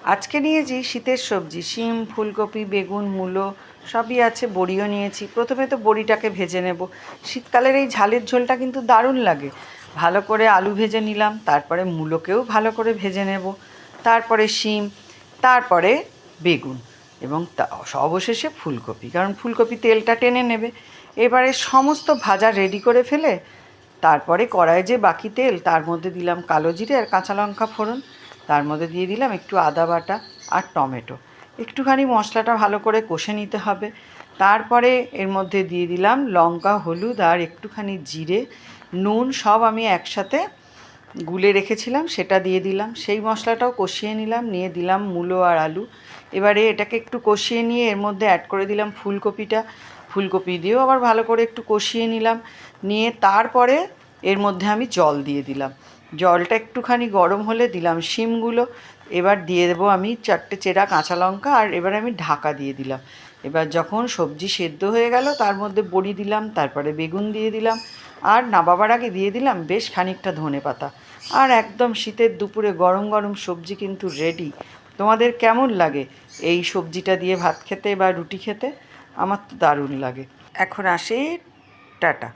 আজকে নিয়েছি শীতের সবজি, শিম, ফুলকপি, বেগুন, মূলো সবই আছে, বড়িও নিয়েছি। প্রথমে তো বড়িটাকে ভেজে নেব। শীতকালের এই ঝালের ঝোলটা কিন্তু দারুণ লাগে। ভালো করে আলু ভেজে নিলাম, তারপরে মূলোকেও ভালো করে ভেজে নেব, তারপরে শিম, তারপরে বেগুন এবং অবশেষে ফুলকপি, কারণ ফুলকপি তেলটা টেনে নেবে। এবারে সমস্ত ভাজা রেডি করে ফেলে তারপরে কড়াইয়ে যে বাকি তেল, তার মধ্যে দিলাম কালো জিরে আর কাঁচা লঙ্কা ফোড়ন, তার মধ্যে দিয়ে দিলাম একটু আদা বাটা আর টমেটো। একটুখানি মশলাটা ভালো করে কষে নিতে হবে। তারপরে এর মধ্যে দিয়ে দিলাম লঙ্কা, হলুদ আর একটুখানি জিরে, নুন সব আমি একসাথে গুলে রেখেছিলাম, সেটা দিয়ে দিলাম। সেই মশলাটাও কষিয়ে নিলাম, নিয়ে দিলাম মূলো আর আলু। এবারে এটাকে একটু কষিয়ে নিয়ে এর মধ্যে অ্যাড করে দিলাম ফুলকপিটা। ফুলকপি দিয়েও আবার ভালো করে একটু কষিয়ে নিলাম, নিয়ে তারপরে এর মধ্যে আমি জল দিয়ে দিলাম। জলটা একটুখানি গরম হলে দিলাম শিমগুলো। এবার দিয়ে দেবো আমি 4টে চেরা কাঁচা লঙ্কা, আর এবার আমি ঢাকা দিয়ে দিলাম। এবার যখন সবজি সেদ্ধ হয়ে গেল, তার মধ্যে বড়ি দিলাম, তারপরে বেগুন দিয়ে দিলাম, আর নামাবার আগে দিয়ে দিলাম বেশ খানিকটা ধনেপাতা। আর একদম শীতের দুপুরে গরম গরম সবজি কিন্তু রেডি। তোমাদের কেমন লাগে এই সবজিটা দিয়ে ভাত খেতে বা রুটি খেতে? আমার তো দারুণ লাগে। এখন আসি, টাটা।